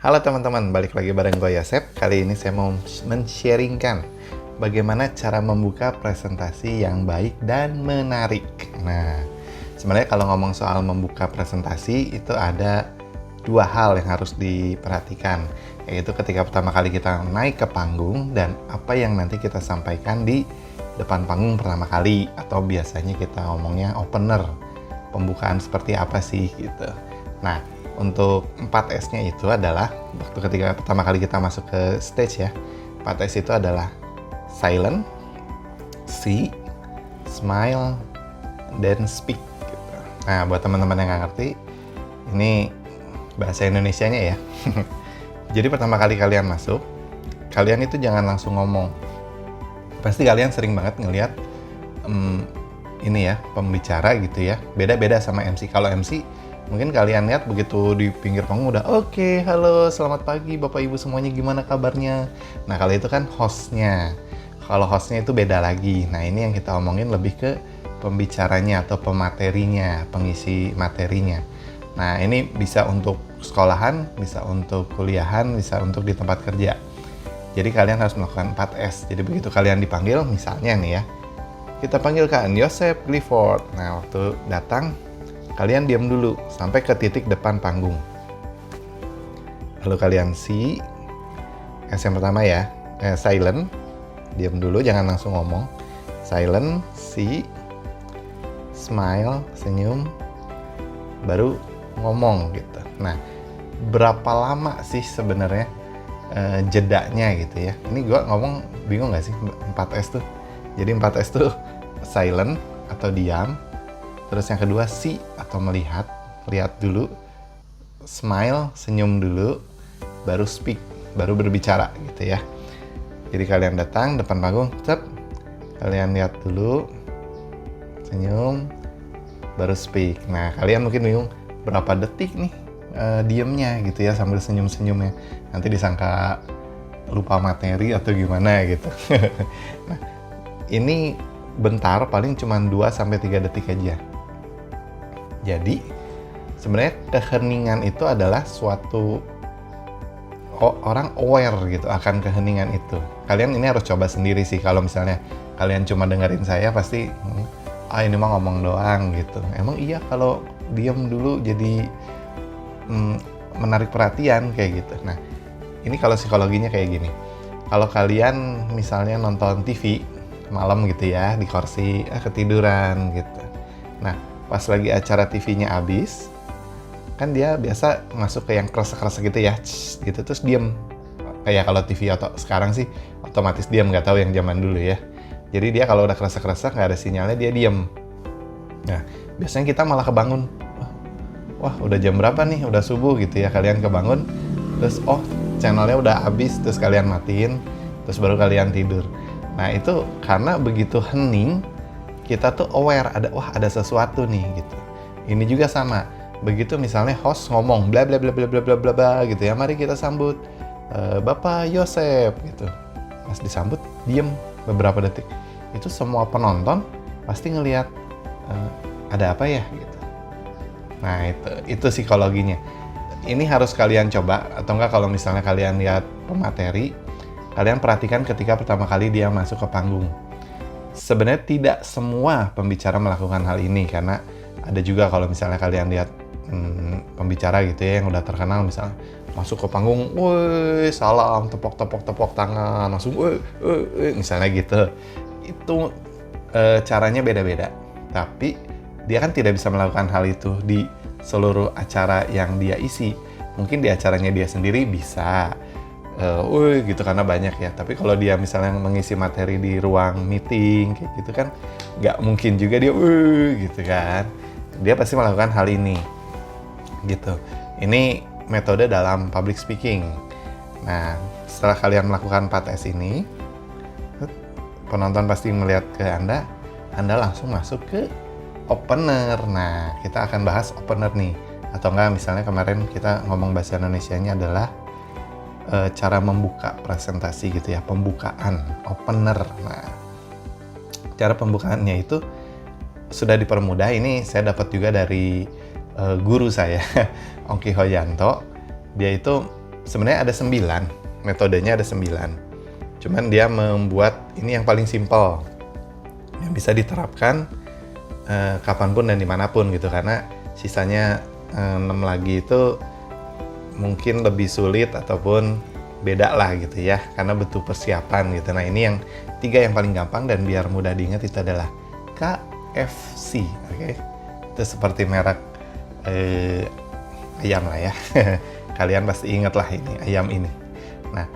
Halo teman-teman, balik lagi bareng gue Yosep. Kali ini saya mau men-sharingkan bagaimana cara membuka presentasi yang baik dan menarik. Nah, sebenarnya kalau ngomong soal membuka presentasi itu ada dua hal yang harus diperhatikan, yaitu ketika pertama kali kita naik ke panggung dan apa yang nanti kita sampaikan di depan panggung pertama kali, atau biasanya kita ngomongnya opener, pembukaan seperti apa sih gitu. Nah, untuk 4S-nya itu adalah waktu ketika pertama kali kita masuk ke stage ya. 4S itu adalah silent, see, smile, dan speak gitu. Nah, buat teman-teman yang nggak ngerti, ini bahasa Indonesianya ya. Jadi pertama kali kalian masuk, kalian itu jangan langsung ngomong. Pasti kalian sering banget ngelihat ini ya, pembicara gitu ya. Beda-beda sama MC. Kalau MC mungkin kalian lihat begitu di pinggir panggung udah oke, halo, selamat pagi Bapak Ibu semuanya, gimana kabarnya? Nah, kalau itu kan hostnya. Kalau hostnya itu beda lagi. Nah, ini yang kita omongin lebih ke pembicaranya atau pematerinya, pengisi materinya. Nah, ini bisa untuk sekolahan, bisa untuk kuliahan, bisa untuk di tempat kerja. Jadi kalian harus melakukan 4S. Jadi begitu kalian dipanggil, misalnya nih ya, kita panggilkan Yosep Clifford. Nah, waktu datang, kalian diam dulu sampai ke titik depan panggung. Lalu kalian see, S yang pertama ya, silent, diam dulu, jangan langsung ngomong. Silent, see, smile, senyum, baru ngomong gitu. Nah, berapa lama sih sebenarnya jedanya gitu ya? Ini gue ngomong bingung nggak sih 4S tuh? Jadi 4S tuh silent atau diam. Terus yang kedua see atau melihat, lihat dulu, smile, senyum dulu, baru speak, baru berbicara gitu ya. Jadi kalian datang depan panggung, kalian lihat dulu, senyum, baru speak. Nah, kalian mungkin bingung berapa detik nih diemnya gitu ya sambil senyum-senyumnya. Nanti disangka lupa materi atau gimana gitu. Nah, ini bentar, paling cuma 2-3 detik aja. Jadi, sebenarnya keheningan itu adalah suatu orang aware gitu akan keheningan itu. Kalian ini harus coba sendiri sih. Kalau misalnya kalian cuma dengerin saya, pasti ini mah ngomong doang gitu. Emang iya kalau diam dulu jadi menarik perhatian kayak gitu. Nah, ini kalau psikologinya kayak gini. Kalau kalian misalnya nonton TV malam gitu ya, di kursi, ketiduran gitu. Nah, pas lagi acara TV-nya habis, kan dia biasa masuk ke yang kerasa-kerasa gitu ya, gitu, terus diem. Kayak kalau TV atau sekarang sih otomatis diem, nggak tahu yang zaman dulu ya. Jadi dia kalau udah kerasa-kerasa nggak ada sinyalnya, dia diem. Nah, biasanya kita malah kebangun. Wah, udah jam berapa nih? Udah subuh gitu ya. Kalian kebangun, terus channelnya udah habis, terus kalian matiin, terus baru kalian tidur. Nah, itu karena begitu hening, kita tuh aware ada sesuatu nih gitu. Ini juga sama. Begitu misalnya host ngomong bla bla bla bla bla bla bla gitu ya, mari kita sambut Bapak Yosep gitu. Pas disambut diem beberapa detik. Itu semua penonton pasti ngelihat ada apa ya gitu. Nah, itu psikologinya. Ini harus kalian coba, atau enggak kalau misalnya kalian lihat pemateri, kalian perhatikan ketika pertama kali dia masuk ke panggung. Sebenarnya tidak semua pembicara melakukan hal ini, karena ada juga kalau misalnya kalian lihat pembicara gitu ya yang udah terkenal, misalnya masuk ke panggung, woi salam, tepok tangan, langsung misalnya gitu. Itu caranya beda-beda, tapi dia kan tidak bisa melakukan hal itu di seluruh acara yang dia isi. Mungkin di acaranya dia sendiri bisa, gitu karena banyak ya. Tapi kalau dia misalnya mengisi materi di ruang meeting kayak gitu kan, nggak mungkin juga dia gitu kan. Dia pasti melakukan hal ini gitu. Ini metode dalam public speaking. Nah, setelah kalian melakukan 4S ini, penonton pasti melihat ke Anda langsung masuk ke opener. Nah, kita akan bahas opener nih. Atau enggak, misalnya kemarin kita ngomong bahasa Indonesianya adalah cara membuka presentasi gitu ya, pembukaan, opener. Nah, cara pembukaannya itu sudah dipermudah. Ini saya dapat juga dari guru saya, Ongki Hoyanto. Dia itu Sebenarnya ada 9, metodenya ada 9. Cuman dia membuat ini yang paling simpel, yang bisa diterapkan kapanpun dan dimanapun gitu, karena sisanya 6 lagi itu mungkin lebih sulit ataupun beda lah gitu ya, karena butuh persiapan gitu. Nah ini yang 3 yang paling gampang dan biar mudah diingat itu adalah KFC, oke? Itu seperti merek ayam lah ya. Kalian pasti ingat lah ini, ayam ini. Nah,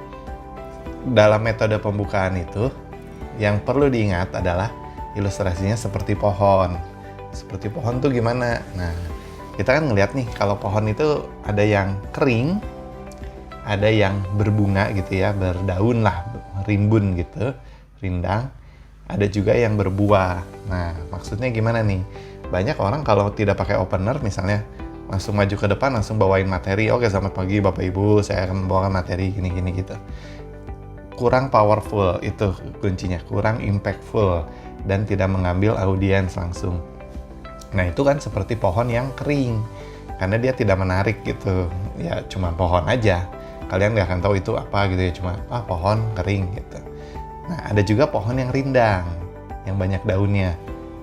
dalam metode pembukaan itu yang perlu diingat adalah ilustrasinya seperti pohon. Seperti pohon tuh gimana? Nah, kita kan ngeliat nih, kalau pohon itu ada yang kering, ada yang berbunga gitu ya, berdaun lah, rimbun gitu, rindang. Ada juga yang berbuah. Nah, maksudnya gimana nih? Banyak orang kalau tidak pakai opener, misalnya langsung maju ke depan, langsung bawain materi. Oke, selamat pagi Bapak Ibu, saya akan membawakan materi gini-gini gitu. Kurang powerful, itu kuncinya. Kurang impactful dan tidak mengambil audiens langsung. Nah, itu kan seperti pohon yang kering, karena dia tidak menarik gitu. Ya, cuma pohon aja. Kalian nggak akan tahu itu apa gitu ya, cuma pohon kering gitu. Nah, ada juga pohon yang rindang, yang banyak daunnya.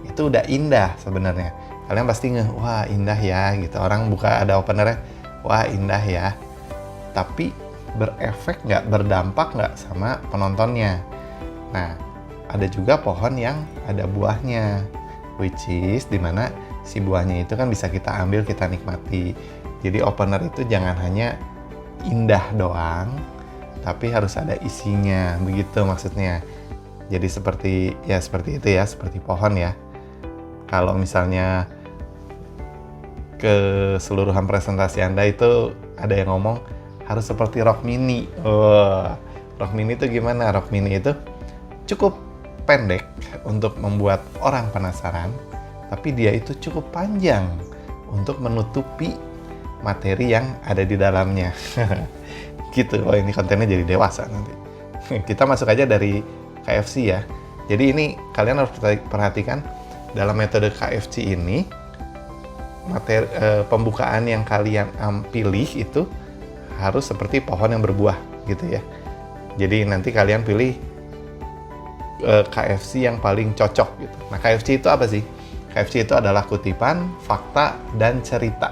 Itu udah indah sebenarnya. Kalian pasti wah indah ya gitu. Orang buka ada openernya, wah indah ya. Tapi berefek nggak, berdampak nggak sama penontonnya. Nah, ada juga pohon yang ada buahnya, which is dimana si buahnya itu kan bisa kita ambil, kita nikmati. Jadi opener itu jangan hanya indah doang, tapi harus ada isinya, begitu maksudnya. Jadi seperti itu ya, seperti pohon ya. Kalau misalnya keseluruhan presentasi Anda itu ada yang ngomong harus seperti rok mini. Rok mini itu gimana? Rok mini itu cukup pendek untuk membuat orang penasaran, tapi dia itu cukup panjang untuk menutupi materi yang ada di dalamnya. Gitu. Oh, ini kontennya jadi dewasa nanti. Kita masuk aja dari KFC ya. Jadi ini kalian harus perhatikan dalam metode KFC ini, materi pembukaan yang kalian pilih itu harus seperti pohon yang berbuah gitu ya. Jadi nanti kalian pilih KFC yang paling cocok gitu. Nah, KFC itu apa sih? KFC itu adalah kutipan, fakta, dan cerita.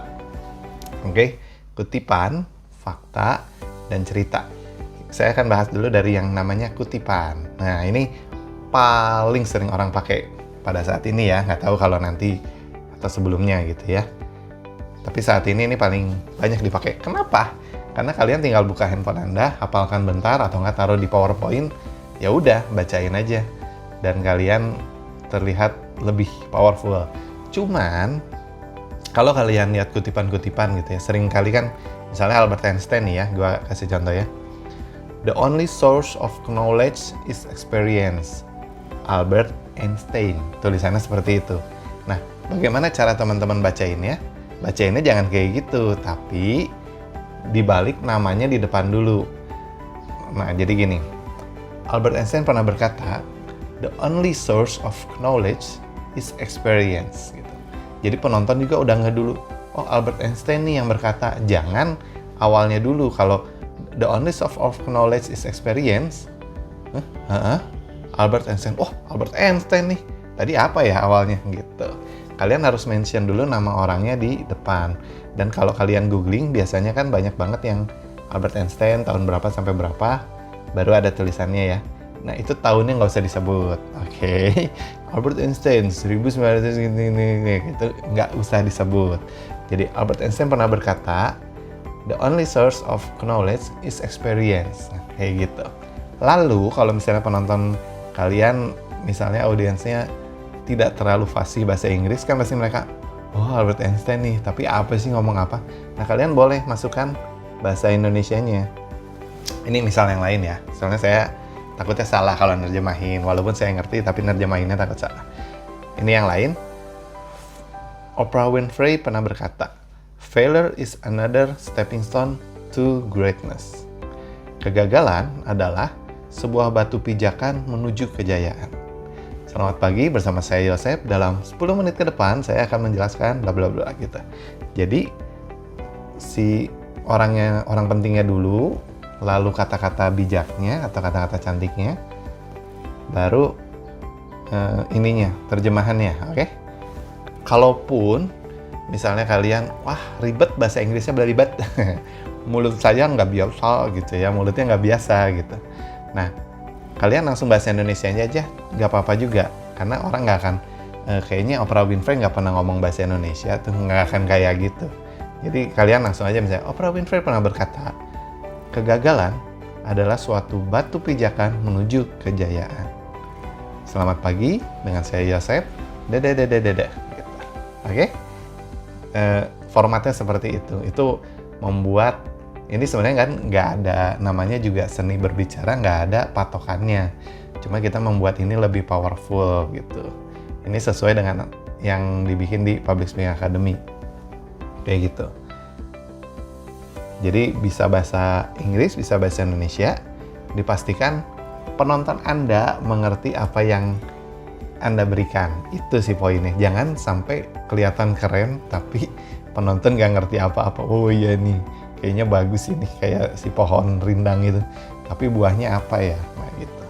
Oke? Kutipan, fakta, dan cerita. Saya akan bahas dulu dari yang namanya kutipan. Nah, ini paling sering orang pakai pada saat ini ya. Nggak tahu kalau nanti atau sebelumnya gitu ya. Tapi saat ini paling banyak dipakai. Kenapa? Karena kalian tinggal buka handphone Anda, hafalkan bentar atau nggak taruh di PowerPoint, ya udah bacain aja. Dan kalian terlihat lebih powerful. Cuman kalau kalian lihat kutipan-kutipan gitu ya, sering kali kan misalnya Albert Einstein nih ya, gue kasih contoh ya. The only source of knowledge is experience. Albert Einstein. Tulisannya seperti itu. Nah, bagaimana cara teman-teman bacainnya? Bacainnya jangan kayak gitu, tapi dibalik namanya di depan dulu. Nah, jadi gini. Albert Einstein pernah berkata, the only source of knowledge is experience. Gitu. Jadi penonton juga udah nggak dulu, oh Albert Einstein nih yang berkata, jangan awalnya dulu kalau the only source of knowledge is experience. Albert Einstein, oh Albert Einstein nih, tadi apa ya awalnya gitu. Kalian harus mention dulu nama orangnya di depan. Dan kalau kalian googling, biasanya kan banyak banget yang Albert Einstein tahun berapa sampai berapa, baru ada tulisannya ya. Nah, itu tahunnya nggak usah disebut, oke? Albert Einstein 1900 ini gitu, nggak usah disebut. Jadi Albert Einstein pernah berkata, the only source of knowledge is experience. Nah, kayak gitu. Lalu kalau misalnya penonton kalian, misalnya audiensnya tidak terlalu fasih bahasa Inggris, kan pasti mereka, oh Albert Einstein nih, tapi apa sih ngomong apa? Nah, kalian boleh masukkan bahasa Indonesianya. Ini misal yang lain ya. Soalnya saya takutnya salah kalau nerjemahin. Walaupun saya ngerti, tapi nerjemahinnya takut salah. Ini yang lain. Oprah Winfrey pernah berkata, failure is another stepping stone to greatness. Kegagalan adalah sebuah batu pijakan menuju kejayaan. Selamat pagi, bersama saya Yosep. Dalam 10 menit ke depan, saya akan menjelaskan bla bla bla gitu. Jadi, si orang pentingnya dulu, lalu kata-kata bijaknya atau kata-kata cantiknya, baru terjemahannya, oke? Kalaupun misalnya kalian, wah ribet bahasa Inggrisnya belibet, mulut saya nggak biasa gitu ya, mulutnya nggak biasa gitu. Nah, kalian langsung bahasa Indonesianya aja, nggak apa-apa juga, karena orang nggak akan, kayaknya Oprah Winfrey nggak pernah ngomong bahasa Indonesia tuh, nggak akan kayak gitu. Jadi kalian langsung aja misalnya, Oprah Winfrey pernah berkata, kegagalan adalah suatu batu pijakan menuju kejayaan. Selamat pagi, dengan saya Yosef. Dadah. Gitu. Oke? Formatnya seperti itu. Itu membuat, ini sebenarnya kan nggak ada, namanya juga seni berbicara, nggak ada patokannya. Cuma kita membuat ini lebih powerful gitu. Ini sesuai dengan yang dibikin di Public Speaking Academy. Kayak gitu. Jadi bisa bahasa Inggris, bisa bahasa Indonesia. Dipastikan penonton Anda mengerti apa yang Anda berikan. Itu sih poinnya. Jangan sampai kelihatan keren, tapi penonton nggak ngerti apa-apa. Oh iya nih, kayaknya bagus ini, kayak si pohon rindang itu. Tapi buahnya apa ya? Nah gitu.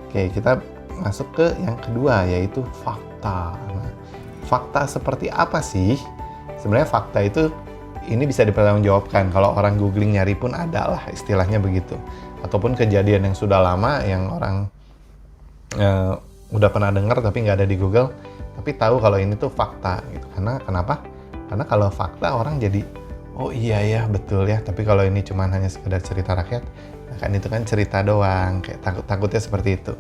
Oke, kita masuk ke yang kedua, yaitu fakta. Nah, fakta seperti apa sih? Sebenarnya fakta itu, ini bisa dipertanggungjawabkan. Kalau orang googling nyari pun ada lah, istilahnya begitu. Ataupun kejadian yang sudah lama, yang orang udah pernah dengar tapi nggak ada di Google, tapi tahu kalau ini tuh fakta gitu. Karena kenapa? Karena kalau fakta orang jadi, oh iya ya betul ya, tapi kalau ini cuma hanya sekedar cerita rakyat, nah kan itu kan cerita doang, kayak takutnya seperti itu.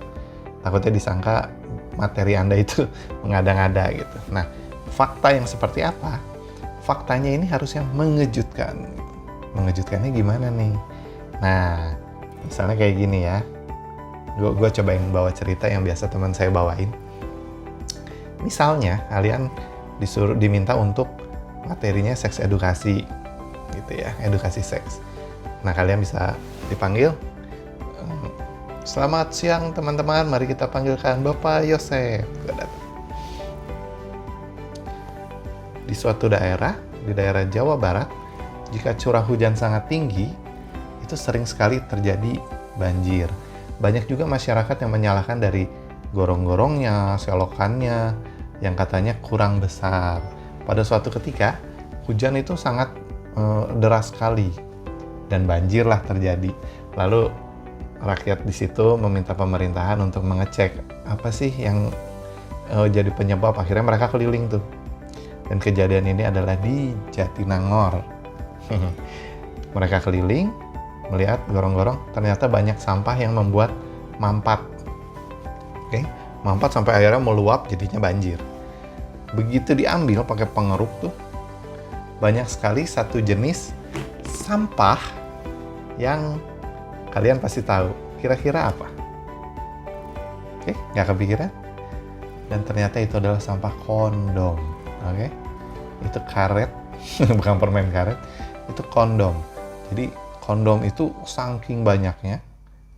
Takutnya disangka materi Anda itu mengada-ngada gitu. Nah, fakta yang seperti apa? Faktanya ini harusnya mengejutkan. Mengejutkannya gimana nih? Nah, misalnya kayak gini ya. Gue cobain bawa cerita yang biasa teman saya bawain. Misalnya kalian diminta untuk materinya seks edukasi gitu ya, edukasi seks. Nah, kalian bisa dipanggil, selamat siang teman-teman, mari kita panggilkan Bapak Yosef. Di suatu daerah, di daerah Jawa Barat, jika curah hujan sangat tinggi, itu sering sekali terjadi banjir. Banyak juga masyarakat yang menyalahkan dari gorong-gorongnya, selokannya, yang katanya kurang besar. Pada suatu ketika, hujan itu sangat deras sekali, dan banjirlah terjadi. Lalu rakyat di situ meminta pemerintahan untuk mengecek apa sih yang jadi penyebab. Akhirnya mereka keliling tuh. Dan kejadian ini adalah di Jatinangor. Mereka keliling, melihat gorong-gorong, ternyata banyak sampah yang membuat mampat. Oke, mampat sampai akhirnya meluap, jadinya banjir. Begitu diambil pakai pengeruk tuh, banyak sekali satu jenis sampah yang kalian pasti tahu. Kira-kira apa? Oke, nggak kepikiran? Dan ternyata itu adalah sampah kondom. Oke, itu karet, bukan permen karet, itu kondom. Jadi kondom itu saking banyaknya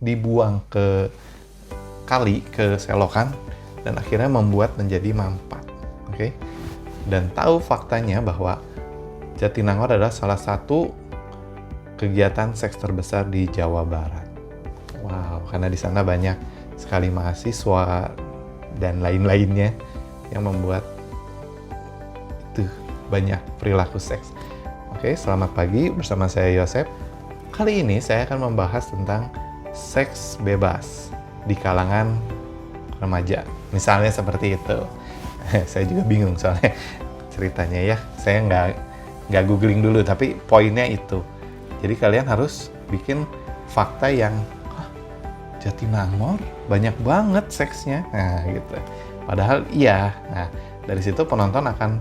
dibuang ke kali, ke selokan, dan akhirnya membuat menjadi mampat. Oke, dan tahu faktanya bahwa Jatinangor adalah salah satu kegiatan seks terbesar di Jawa Barat. Wow, karena di sana banyak sekali mahasiswa dan lain-lainnya yang membuat itu banyak perilaku seks. Oke, selamat pagi, bersama saya Yosef. Kali ini saya akan membahas tentang seks bebas di kalangan remaja. Misalnya seperti itu. Saya juga bingung soalnya ceritanya ya. Saya nggak googling dulu, tapi poinnya itu. Jadi kalian harus bikin fakta yang Jatinangor banyak banget seksnya. Nah, gitu. Padahal iya. Nah, dari situ penonton akan,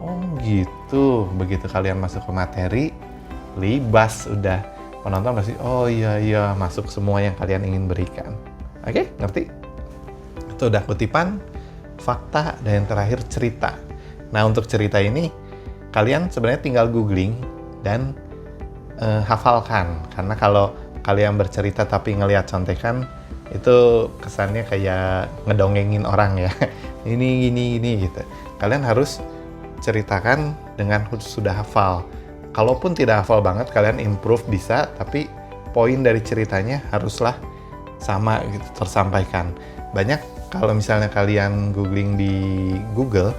oh gitu. Begitu kalian masuk ke materi, libas udah. Penonton pasti, oh iya, masuk semua yang kalian ingin berikan. Oke, ngerti? Itu udah kutipan, fakta, dan yang terakhir cerita. Nah, untuk cerita ini, kalian sebenarnya tinggal googling dan hafalkan. Karena kalau kalian bercerita tapi ngelihat contekan, itu kesannya kayak ngedongengin orang ya. Ini gitu. Kalian harus ceritakan dengan sudah hafal. kalaupun tidak hafal banget, kalian improve bisa, tapi poin dari ceritanya haruslah sama gitu tersampaikan. Banyak kalau misalnya kalian googling di Google,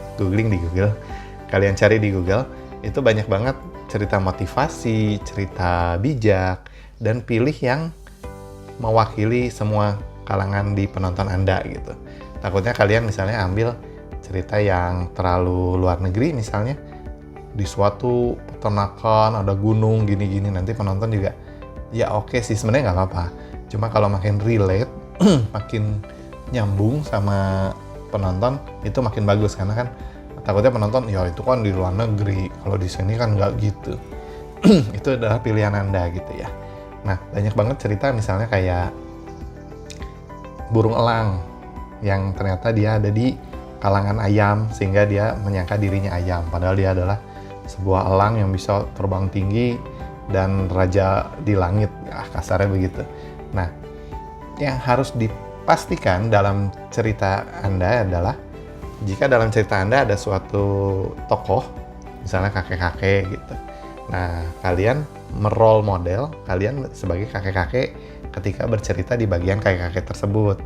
kalian cari di Google, itu banyak banget cerita motivasi, cerita bijak, dan pilih yang mewakili semua kalangan di penonton Anda gitu. Takutnya kalian misalnya ambil cerita yang terlalu luar negeri misalnya, di suatu peternakan ada gunung gini-gini, nanti penonton juga ya oke sih sebenarnya nggak apa-apa. Cuma kalau makin relate, makin nyambung sama penonton, itu makin bagus, karena kan takutnya penonton ya itu kan di luar negeri, kalau di sini kan nggak gitu. Itu adalah pilihan Anda gitu ya. Nah, banyak banget cerita misalnya kayak burung elang yang ternyata dia ada di kalangan ayam sehingga dia menyangka dirinya ayam, padahal dia adalah sebuah elang yang bisa terbang tinggi dan raja di langit, kasarnya begitu. Nah, yang harus dipastikan dalam cerita Anda adalah jika dalam cerita Anda ada suatu tokoh, misalnya kakek-kakek gitu. Nah, kalian merole model kalian sebagai kakek-kakek ketika bercerita di bagian kakek-kakek tersebut.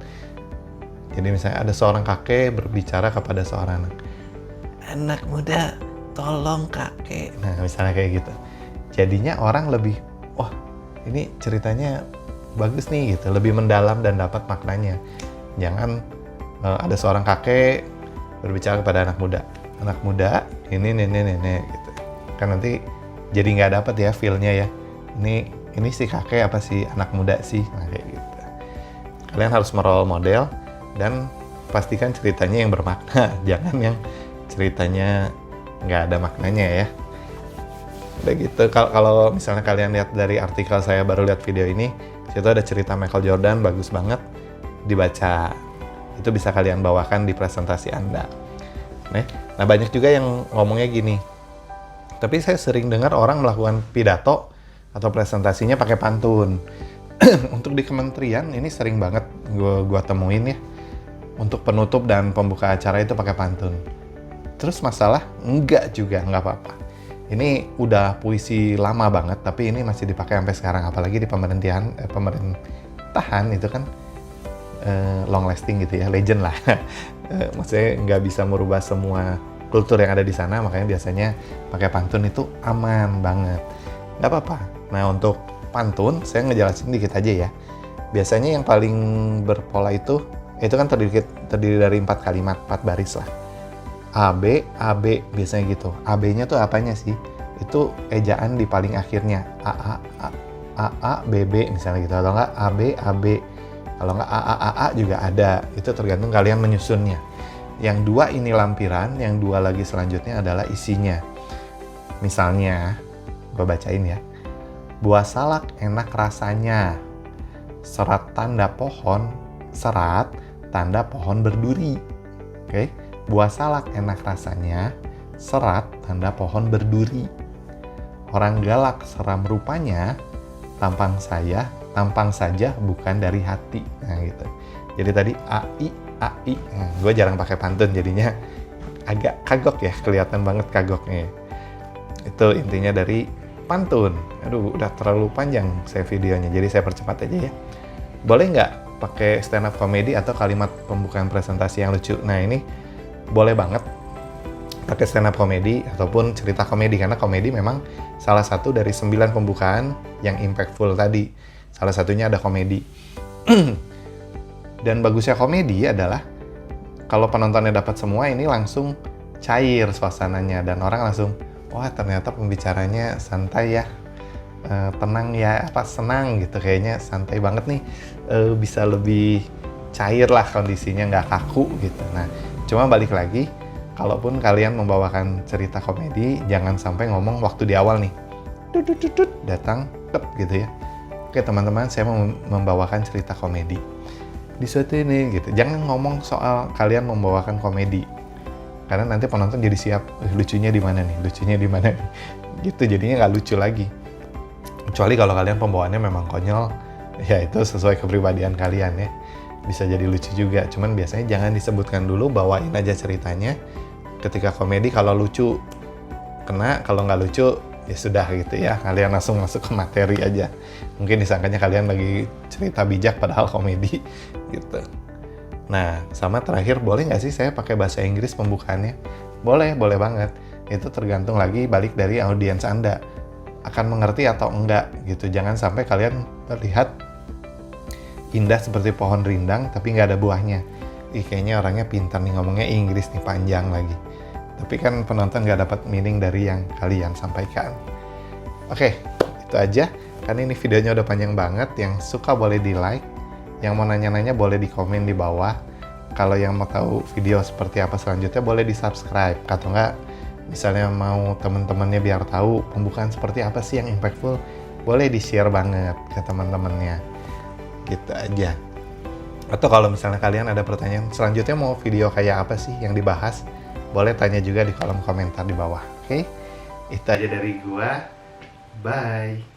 Jadi misalnya ada seorang kakek berbicara kepada seorang anak muda, tolong kakek. Nah, misalnya kayak gitu. Jadinya orang lebih, wah ini ceritanya bagus nih gitu, lebih mendalam dan dapat maknanya. Jangan ada seorang kakek berbicara kepada anak muda ini nenek gitu, kan nanti jadi nggak dapat ya feel-nya ya, ini si kakek apa si anak muda sih, nah kayak gitu. Kalian harus merole model dan pastikan ceritanya yang bermakna, jangan yang ceritanya nggak ada maknanya ya. Udah gitu, kalau misalnya kalian lihat dari artikel saya, baru lihat video ini, situ ada cerita Michael Jordan, bagus banget, dibaca. Itu bisa kalian bawakan di presentasi Anda. Nah, banyak juga yang ngomongnya gini, tapi saya sering dengar orang melakukan pidato atau presentasinya pakai pantun. Untuk di kementerian ini sering banget gua temuin ya, untuk penutup dan pembuka acara itu pakai pantun. Terus masalah? Enggak juga, nggak apa-apa. Ini udah puisi lama banget, tapi ini masih dipakai sampai sekarang, apalagi di pemerintahan itu kan long lasting gitu ya, legend lah. Maksudnya nggak bisa merubah semua kultur yang ada di sana, makanya biasanya pakai pantun itu aman banget, nggak apa-apa. Nah, untuk pantun saya ngejelasin dikit aja ya. Biasanya yang paling berpola itu kan terdiri dari 4 kalimat, 4 baris lah. AB, AB biasanya gitu. AB-nya tuh apanya sih? Itu ejaan di paling akhirnya. AA, BB misalnya gitu. Atau enggak AB, AB. Kalau enggak AA juga ada. Itu tergantung kalian menyusunnya. Yang 2 ini lampiran, yang 2 lagi selanjutnya adalah isinya. Misalnya, gue bacain ya. Buah salak enak rasanya. Serat tanda pohon berduri. Oke? Buah salak enak rasanya, serat tanda pohon berduri. Orang galak seram rupanya, tampang saja bukan dari hati. Nah gitu. Jadi tadi AI. Nah, gue jarang pakai pantun, jadinya agak kagok ya, kelihatan banget kagoknya. Itu intinya dari pantun. Aduh, udah terlalu panjang saya videonya, jadi saya percepat aja ya. Boleh nggak pakai stand up comedy atau kalimat pembukaan presentasi yang lucu? Nah ini boleh banget pakai stand up comedy ataupun cerita komedi, karena komedi memang salah satu dari 9 pembukaan yang impactful tadi. Salah satunya ada komedi. Dan bagusnya komedi adalah kalau penontonnya dapat semua, ini langsung cair suasananya dan orang langsung, wah ternyata pembicaranya santai ya, tenang ya, senang gitu, kayaknya santai banget nih, bisa lebih cair lah kondisinya, nggak kaku gitu. Nah, cuma balik lagi, kalaupun kalian membawakan cerita komedi, jangan sampai ngomong waktu di awal nih, datang, gitu ya. Oke teman-teman, saya mau membawakan cerita komedi di suatu ini gitu. Jangan ngomong soal kalian membawakan komedi, karena nanti penonton jadi siap, lucunya di mana nih, gitu. Jadinya nggak lucu lagi. Kecuali kalau kalian pembawaannya memang konyol, ya itu sesuai kepribadian kalian ya. Bisa jadi lucu juga, cuman biasanya jangan disebutkan dulu, bawain aja ceritanya. Ketika komedi, kalau lucu kena, kalau nggak lucu ya sudah gitu ya, kalian langsung masuk ke materi aja. Mungkin disangkanya kalian lagi cerita bijak padahal komedi gitu. Nah, sama terakhir, boleh nggak sih saya pakai bahasa Inggris pembukaannya? Boleh, boleh banget. Itu tergantung lagi balik dari audiens Anda. Akan mengerti atau enggak gitu. Jangan sampai kalian terlihat indah seperti pohon rindang tapi nggak ada buahnya. Ih, kayaknya orangnya pintar nih, ngomongnya Inggris nih, panjang lagi. Tapi kan penonton nggak dapat meaning dari yang kalian sampaikan. Oke, itu aja. Karena ini videonya udah panjang banget. Yang suka boleh di like. Yang mau nanya-nanya boleh di komen di bawah. Kalau yang mau tahu video seperti apa selanjutnya boleh di subscribe. Atau nggak, misalnya mau temen-temennya biar tahu pembukaan seperti apa sih yang impactful, boleh di share banget ke teman-temannya. Gitu aja. Atau kalau misalnya kalian ada pertanyaan selanjutnya mau video kayak apa sih yang dibahas, boleh tanya juga di kolom komentar di bawah. Oke? Itu aja dari gua. Bye.